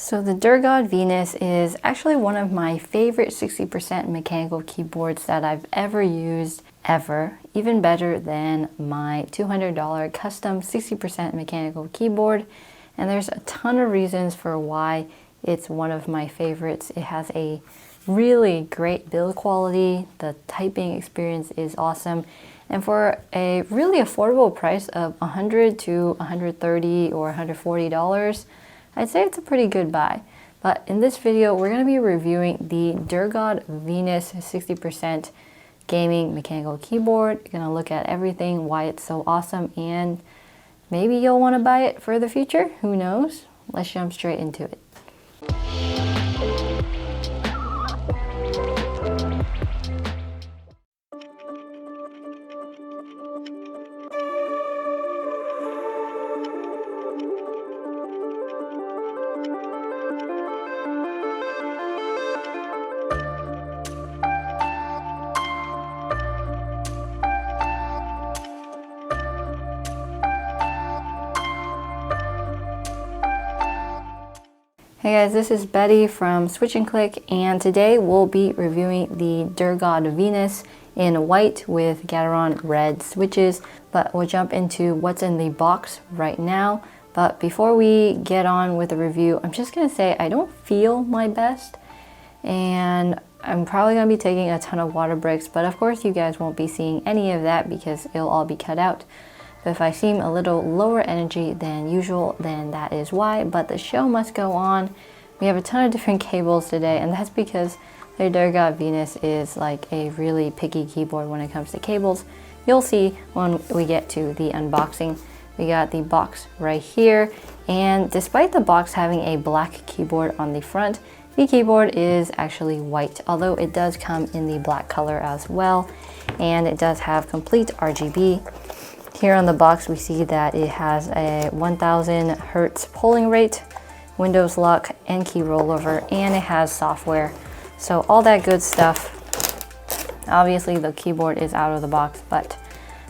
So the Durgod Venus is actually one of my favorite 60% mechanical keyboards that I've ever used, ever. Even better than my $200 custom 60% mechanical keyboard. And there's a ton of reasons for why it's one of my favorites. It has a really great build quality. The typing experience is awesome. And for a really affordable price of $100 to $130 or $140, I'd say it's a pretty good buy. But in this video, we're going to be reviewing the Durgod Venus 60% gaming mechanical keyboard. We're going to look at everything, why it's so awesome, and maybe you'll want to buy it for the future. Who knows? Let's jump straight into it. Hey guys, this is Betty from Switch and Click, and today we'll be reviewing the Durgod Venus in white with Gateron red switches, but we'll jump into what's in the box right now. But before we get on with the review, I'm just gonna say I don't feel my best, and I'm probably gonna be taking a ton of water breaks, but of course you guys won't be seeing any of that because it'll all be cut out. But if I seem a little lower energy than usual, then that is why. But the show must go on. We have a ton of different cables today, and that's because the Durgod Venus is like a really picky keyboard when it comes to cables. You'll see when we get to the unboxing. We got the box right here, and despite the box having a black keyboard on the front, the keyboard is actually white, although it does come in the black color as well, and it does have complete RGB. Here on the box, we see that it has a 1000 Hertz polling rate, Windows lock, and key rollover, and it has software. So all that good stuff. Obviously, the keyboard is out of the box, but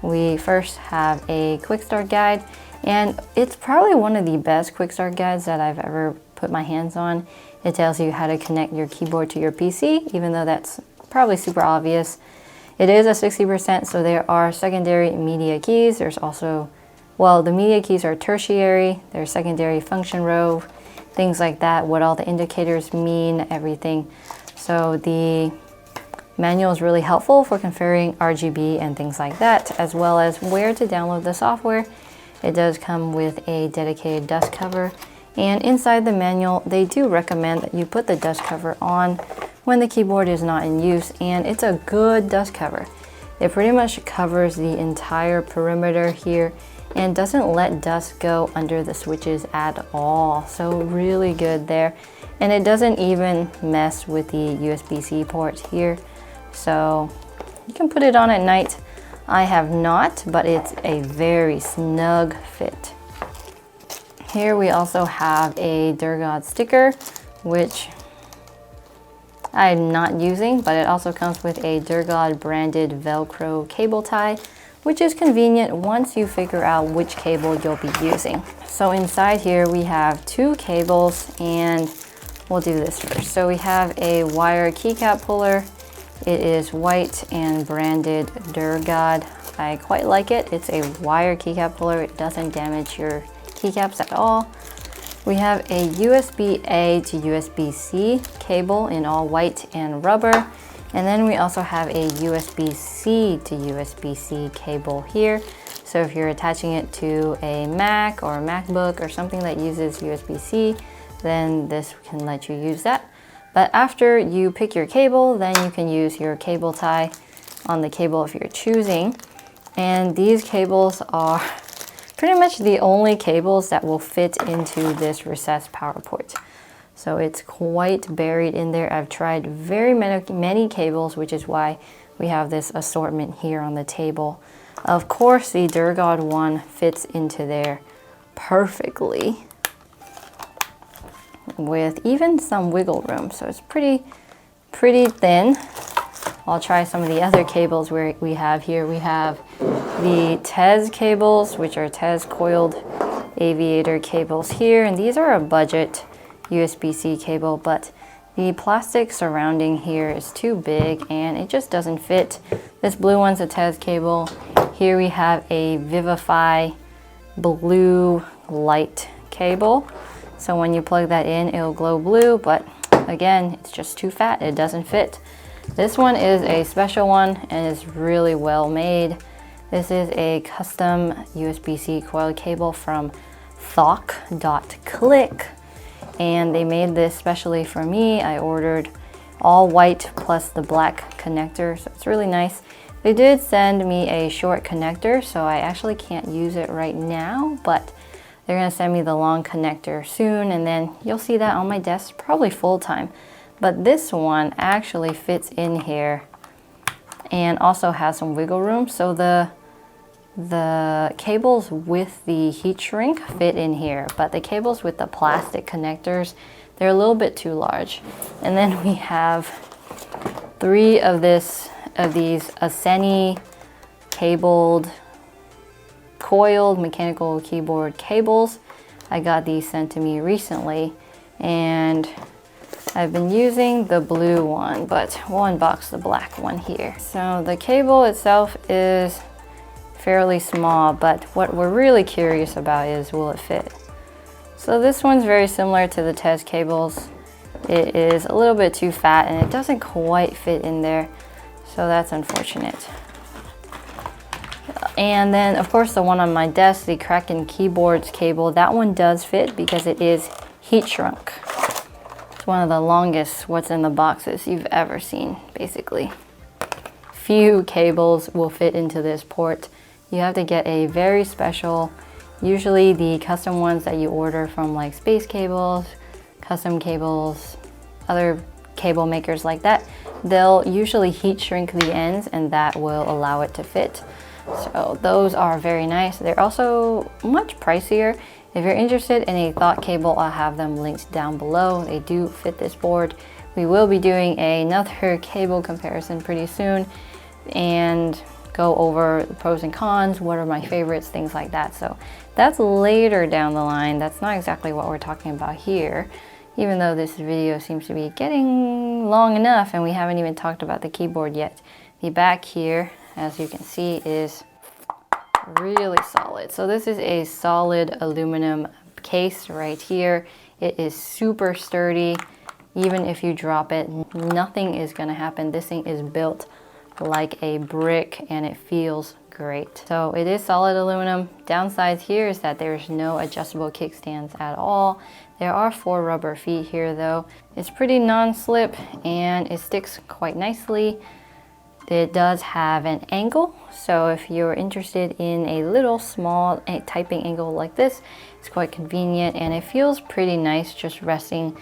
we first have a quick start guide, and it's probably one of the best quick start guides that I've ever put my hands on. It tells you how to connect your keyboard to your PC, even though that's probably super obvious. It is a 60%, so there are secondary media keys. There's also, well, the media keys are tertiary. There's secondary function row, things like that, what all the indicators mean, everything. So the manual is really helpful for configuring RGB and things like that, as well as where to download the software. It does come with a dedicated dust cover. And inside the manual, they do recommend that you put the dust cover on when the keyboard is not in use, and it's a good dust cover. It pretty much covers the entire perimeter here and doesn't let dust go under the switches at all. So really good there. And it doesn't even mess with the USB-C port here. So you can put it on at night. I have not, but it's a very snug fit. Here we also have a Durgod sticker, which I'm not using, but it also comes with a Durgod branded Velcro cable tie, which is convenient once you figure out which cable you'll be using. So inside here we have two cables, and we'll do this first. So we have a wire keycap puller. It is white and branded Durgod. I quite like it. It's a wire keycap puller. It doesn't damage your keycaps at all. We have a USB-A to USB-C cable in all white and rubber. And then we also have a USB-C to USB-C cable here. So if you're attaching it to a Mac or a MacBook or something that uses USB-C, then this can let you use that. But after you pick your cable, then you can use your cable tie on the cable if you're choosing. And these cables are pretty much the only cables that will fit into this recessed power port. So it's quite buried in there. I've tried very many cables, which is why we have this assortment here on the table. Of course, the Durgod one fits into there perfectly with even some wiggle room. So it's pretty thin. I'll try some of the other cables we have here. We have the TEZ cables, which are TEZ coiled aviator cables here, and these are a budget USB-C cable, but the plastic surrounding here is too big and it just doesn't fit. This blue one's a TES cable. Here we have a Vivify blue light cable. So when you plug that in, it'll glow blue, but again, it's just too fat. It doesn't fit. This one is a special one and is really well made. This is a custom USB-C coil cable from Click. And they made this specially for me. I ordered all white plus the black connector, so it's really nice. They did send me a short connector, so I actually can't use it right now, but they're gonna send me the long connector soon, and then you'll see that on my desk probably full time. But this one actually fits in here and also has some wiggle room, so the cables with the heat shrink fit in here, but the cables with the plastic connectors, they're a little bit too large. And then we have 3 of these Asceni coiled mechanical keyboard cables. I got these sent to me recently, and I've been using the blue one, but we'll unbox the black one here. So the cable itself is fairly small, but what we're really curious about is, will it fit? So this one's very similar to the TES cables. It is a little bit too fat and it doesn't quite fit in there, so that's unfortunate. And then of course the one on my desk, the Kraken keyboards cable, that one does fit because it is heat shrunk. It's one of the longest what's in the boxes you've ever seen, basically. Few cables will fit into this port. You have to get a very special, usually the custom ones that you order from like Space Cables, Custom Cables, other cable makers like that, they'll usually heat shrink the ends and that will allow it to fit. So those are very nice. They're also much pricier. If you're interested in a thought cable, I'll have them linked down below. They do fit this board. We will be doing another cable comparison pretty soon and go over the pros and cons, what are my favorites, things like that. So that's later down the line. That's not exactly what we're talking about here, even though this video seems to be getting long enough and we haven't even talked about the keyboard yet. The back here, as you can see, is really solid. So this is a solid aluminum case right here. It is super sturdy. Even if you drop it, nothing is gonna happen. This thing is built like a brick and it feels great. So it is solid aluminum. Downside here is that there's no adjustable kickstands at all. There are 4 rubber feet here though. It's pretty non-slip and it sticks quite nicely. It does have an angle, so if you're interested in a little small typing angle like this, it's quite convenient and it feels pretty nice just resting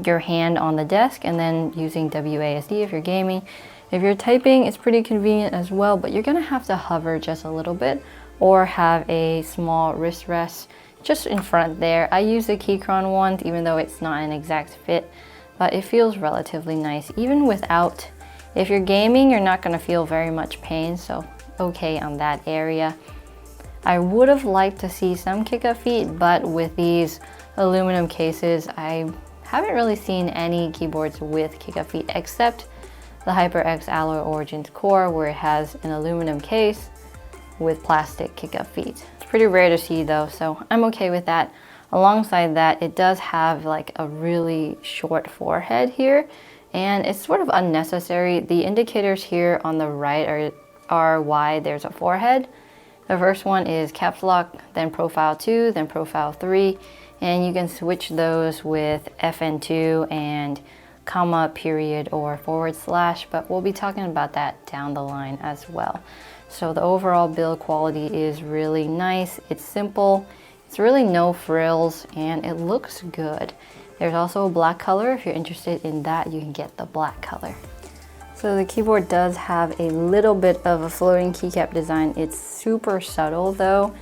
your hand on the desk and then using WASD if you're gaming. If you're typing, it's pretty convenient as well, but you're gonna have to hover just a little bit or have a small wrist rest just in front there. I use the Keychron one, even though it's not an exact fit, but it feels relatively nice. Even without, if you're gaming, you're not gonna feel very much pain, so okay on that area. I would have liked to see some kick-up feet, but with these aluminum cases, I haven't really seen any keyboards with kick-up feet except the HyperX Alloy Origins Core, where it has an aluminum case with plastic kick-up feet. It's pretty rare to see though, so I'm okay with that. Alongside that, it does have like a really short forehead here, and it's sort of unnecessary. The indicators here on the right are why there's a forehead. The first one is caps lock, then profile 2, then profile 3, and you can switch those with FN2 and comma, period, or /, but we'll be talking about that down the line as well. So the overall build quality is really nice. It's simple, it's really no frills, and it looks good. There's also a black color. If you're interested in that, you can get the black color. So the keyboard does have a little bit of a floating keycap design. It's super subtle though,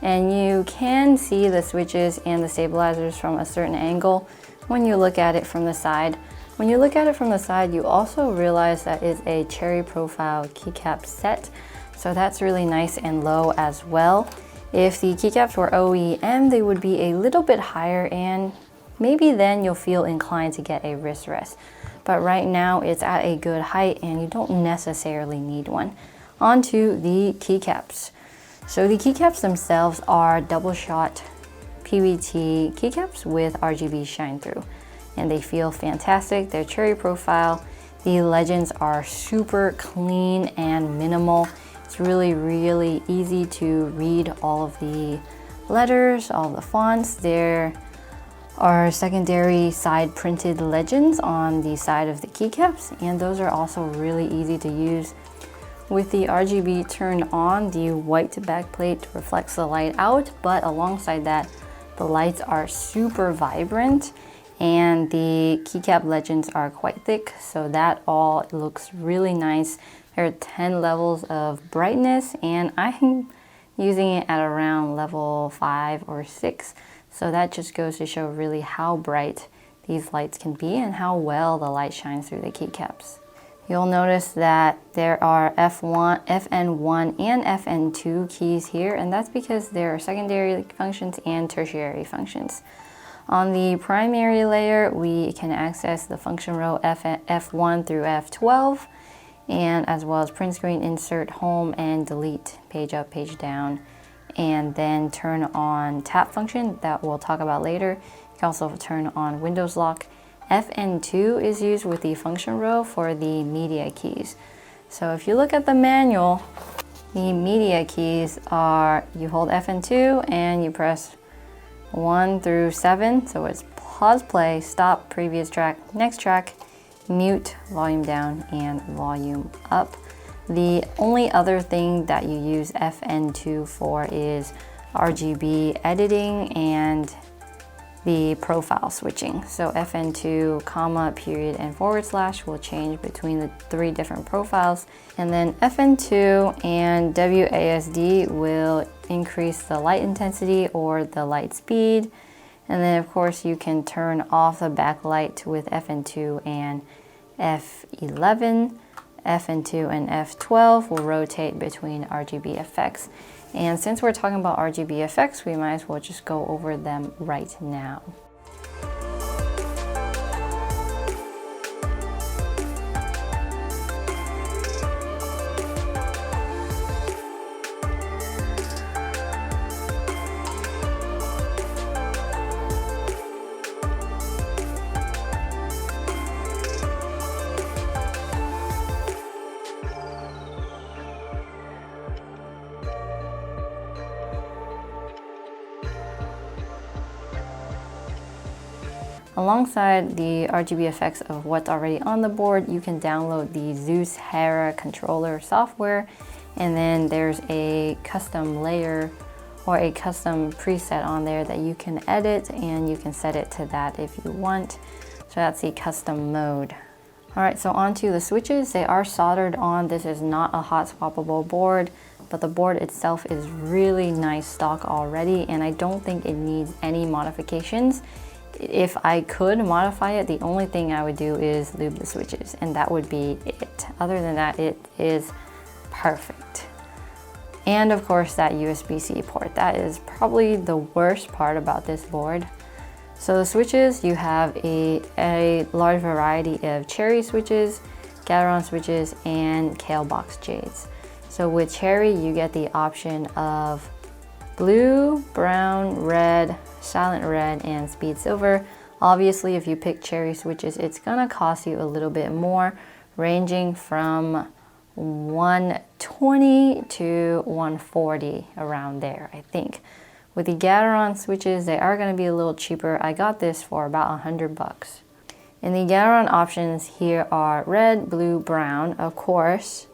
and you can see the switches and the stabilizers from a certain angle when you look at it from the side. When you look at it from the side, you also realize that it's a cherry profile keycap set. So that's really nice and low as well. If the keycaps were OEM, they would be a little bit higher and maybe then you'll feel inclined to get a wrist rest. But right now it's at a good height and you don't necessarily need one. On to the keycaps. So the keycaps themselves are double shot PVT keycaps with RGB shine through, and they feel fantastic. They're cherry profile. The legends are super clean and minimal. It's really easy to read all of the letters, all of the fonts. There are secondary side printed legends on the side of the keycaps, and those are also really easy to use. With the RGB turned on, the white backplate reflects the light out, but alongside that, the lights are super vibrant and the keycap legends are quite thick, so that all looks really nice. There are 10 levels of brightness and I'm using it at around level 5 or 6. So that just goes to show really how bright these lights can be and how well the light shines through the keycaps. You'll notice that there are FN1 and FN2 keys here, and that's because there are secondary functions and tertiary functions. On the primary layer, we can access the function row F1 through F12, and as well as print screen, insert, home, and delete, page up, page down, and then turn on tap function that we'll talk about later. You can also turn on Windows lock. FN2 is used with the function row for the media keys. So if you look at the manual, the media keys are, you hold FN2 and you press 1 through 7. So it's pause, play, stop, previous track, next track, mute, volume down, and volume up. The only other thing that you use FN2 for is RGB editing and the profile switching. So FN2, comma, period, and / will change between the 3 different profiles. And then FN2 and WASD will increase the light intensity or the light speed. And then of course you can turn off the backlight with FN2 and F11. FN2 and F12 will rotate between RGB effects. And since we're talking about RGB effects, we might as well just go over them right now. Alongside the RGB effects of what's already on the board, you can download the Zeus Hera controller software, and then there's a custom layer or a custom preset on there that you can edit, and you can set it to that if you want. So that's the custom mode. Alright, so onto the switches. They are soldered on. This is not a hot swappable board, but the board itself is really nice stock already, and I don't think it needs any modifications. If I could modify it, the only thing I would do is lube the switches, and that would be it. Other than that, it is perfect. And of course, that USB-C port. That is probably the worst part about this board. So the switches, you have a large variety of cherry switches, Gateron switches, and Kale box jades. So with cherry, you get the option of blue, brown, red, silent red, and speed silver. Obviously, if you pick cherry switches, it's gonna cost you a little bit more, ranging from $120 to $140, around there, I think. With the Gateron switches, they are gonna be a little cheaper. I got this for about $100. And the Gateron options here are red, blue, brown, of course,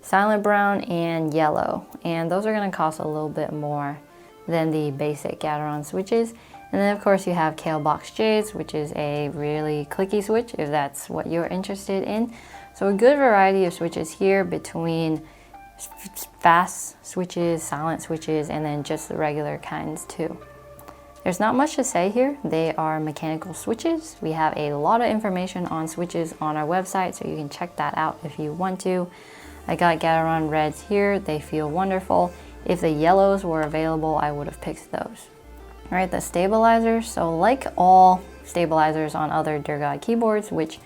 silent brown, and yellow. And those are gonna cost a little bit more than the basic Gateron switches. And then of course you have Kale box jades, which is a really clicky switch if that's what you're interested in. So a good variety of switches here between fast switches, silent switches, and then just the regular kinds too. There's not much to say here. They are mechanical switches. We have a lot of information on switches on our website, so you can check that out if you want to. I got Gateron reds here. They feel wonderful. If the yellows were available, I would have picked those. All right, the stabilizers. So like all stabilizers on other Durgod keyboards, which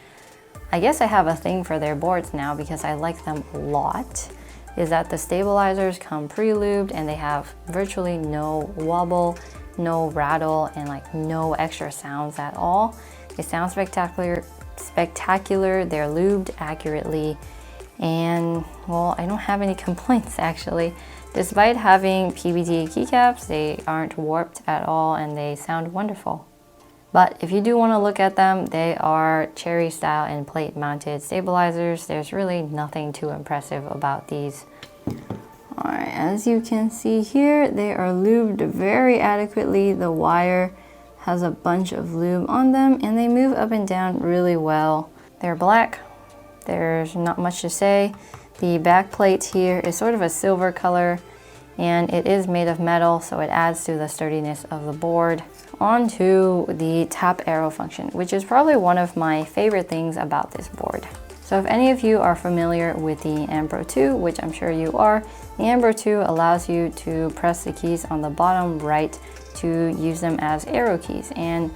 I guess I have a thing for their boards now because I like them a lot, is that the stabilizers come pre-lubed and they have virtually no wobble, no rattle, and like no extra sounds at all. They sound spectacular, they're lubed accurately, and well, I don't have any complaints actually. Despite having PVD keycaps, they aren't warped at all and they sound wonderful. But if you do want to look at them, they are cherry style and plate mounted stabilizers. There's really nothing too impressive about these. Alright, as you can see here, they are lubed very adequately. The wire has a bunch of lube on them and they move up and down really well. They're black. There's not much to say. The back plate here is sort of a silver color and it is made of metal, so it adds to the sturdiness of the board. On to the tap arrow function, which is probably one of my favorite things about this board. So if any of you are familiar with the Ambro 2, which I'm sure you are, the Ambro 2 allows you to press the keys on the bottom right to use them as arrow keys. And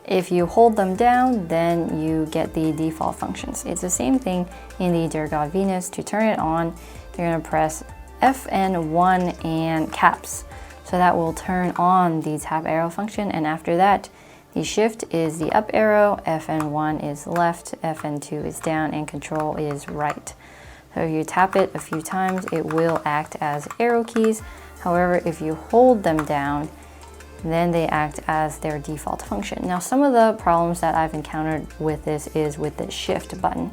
if you hold them down, then you get the default functions. It's the same thing in the Durgod Venus. To turn it on, you're gonna press FN1 and caps. So that will turn on the tap arrow function, and after that, the shift is the up arrow, FN1 is left, FN2 is down, and control is right. So if you tap it a few times, it will act as arrow keys. However, if you hold them down, then they act as their default function. Now, some of the problems that I've encountered with this is with the shift button.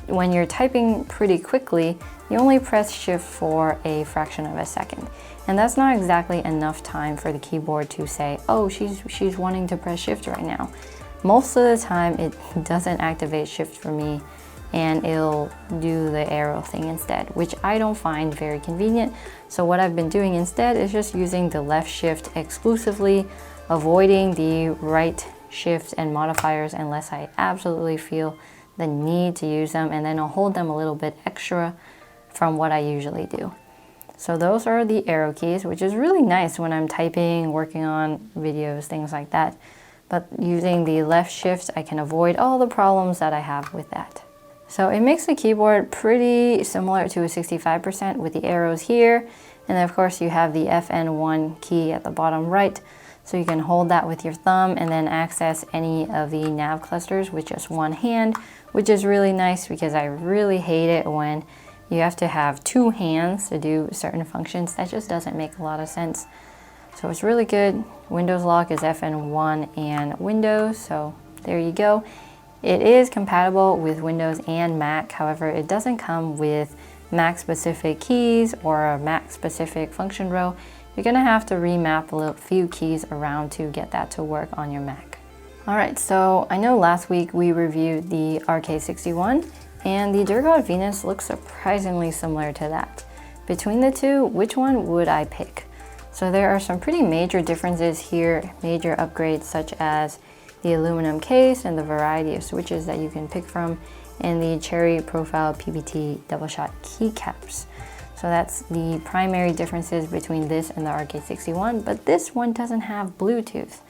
When you're typing pretty quickly, you only press shift for a fraction of a second. And that's not exactly enough time for the keyboard to say, oh, she's wanting to press shift right now. Most of the time, it doesn't activate shift for me, and it'll do the arrow thing instead, which I don't find very convenient. So what I've been doing instead is just using the left shift exclusively, avoiding the right shift and modifiers unless I absolutely feel the need to use them, and then I'll hold them a little bit extra from what I usually do. So those are the arrow keys, which is really nice when I'm typing, working on videos, things like that. But using the left shift, I can avoid all the problems that I have with that. So it makes the keyboard pretty similar to a 65% with the arrows here. And then of course you have the FN1 key at the bottom right. So you can hold that with your thumb and then access any of the nav clusters with just one hand, which is really nice because I really hate it when you have to have two hands to do certain functions. That just doesn't make a lot of sense. So it's really good. Windows lock is FN1 and Windows, so there you go. It is compatible with Windows and Mac. However, it doesn't come with Mac specific keys or a Mac specific function row. You're gonna have to remap a few keys around to get that to work on your Mac. All right, so I know last week we reviewed the RK61, and the Durgod Venus looks surprisingly similar to that. Between the two, which one would I pick? So there are some pretty major differences here, major upgrades such as the aluminum case and the variety of switches that you can pick from, and the cherry profile PBT double shot keycaps. So that's the primary differences between this and the RK61, but this one doesn't have Bluetooth.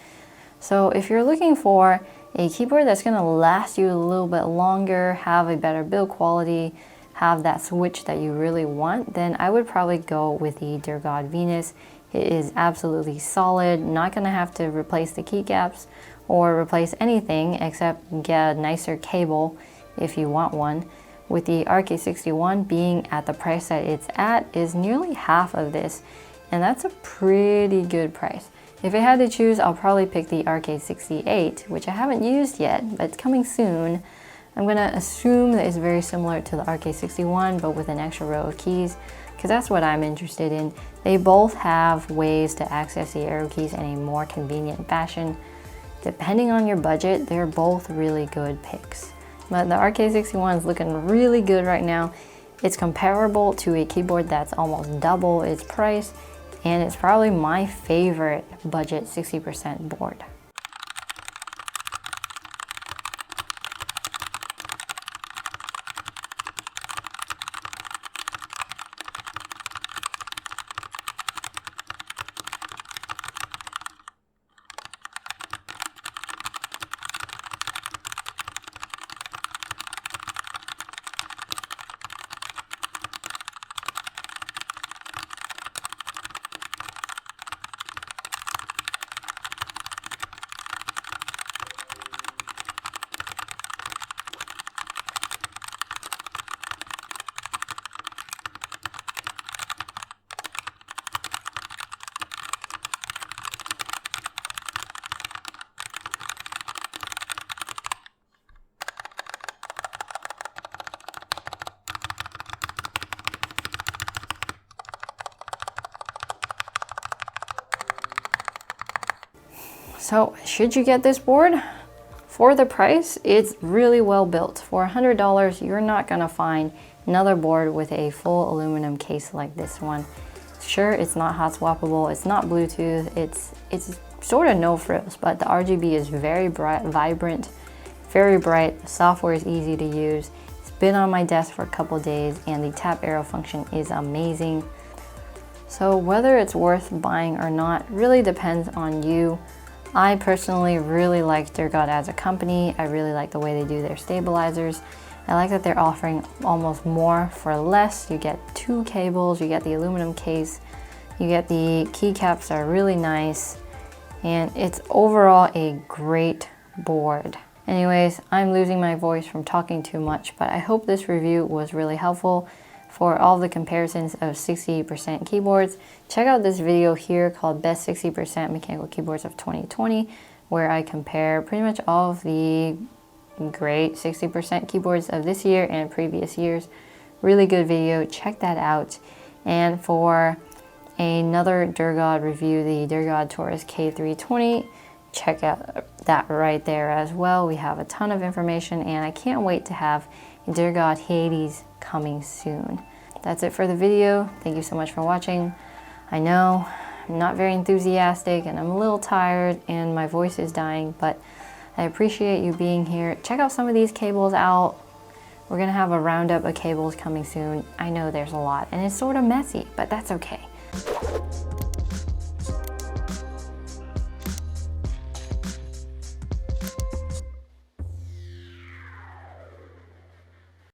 So if you're looking for a keyboard that's gonna last you a little bit longer, have a better build quality, have that switch that you really want, then I would probably go with the Durgod Venus. It is absolutely solid, not gonna have to replace the keycaps or replace anything except get a nicer cable if you want one. With the RK61 being at the price that it's at is nearly half of this, and that's a pretty good price. If I had to choose, I'll probably pick the RK68, which I haven't used yet, but it's coming soon. I'm gonna assume that it's very similar to the RK61, but with an extra row of keys, because that's what I'm interested in. They both have ways to access the arrow keys in a more convenient fashion. Depending on your budget, they're both really good picks. But the RK61 is looking really good right now. It's comparable to a keyboard that's almost double its price, and it's probably my favorite budget 60% board. So should you get this board? For the price, it's really well built. For $100, you're not gonna find another board with a full aluminum case like this one. Sure, it's not hot swappable, it's not Bluetooth, it's sort of no frills, but the RGB is very bright, vibrant, very bright. The software is easy to use. It's been on my desk for a couple days, and the tap arrow function is amazing. So whether it's worth buying or not really depends on you. I personally really like Durgod as a company. I really like the way they do their stabilizers. I like that they're offering almost more for less. You get 2 cables, you get the aluminum case, you get the keycaps that are really nice, and it's overall a great board. Anyways, I'm losing my voice from talking too much, but I hope this review was really helpful. For all the comparisons of 60% keyboards, check out this video here called Best 60% Mechanical Keyboards of 2020, where I compare pretty much all of the great 60% keyboards of this year and previous years. Really good video, check that out. And for another Durgod review, the Durgod Taurus K320, check out that right there as well. We have a ton of information, and I can't wait to have a Durgod Hades coming soon. That's it for the video. Thank you so much for watching. I know I'm not very enthusiastic and I'm a little tired and my voice is dying, but I appreciate you being here. Check out some of these cables out. We're gonna have a roundup of cables coming soon. I know there's a lot and it's sort of messy, but that's okay.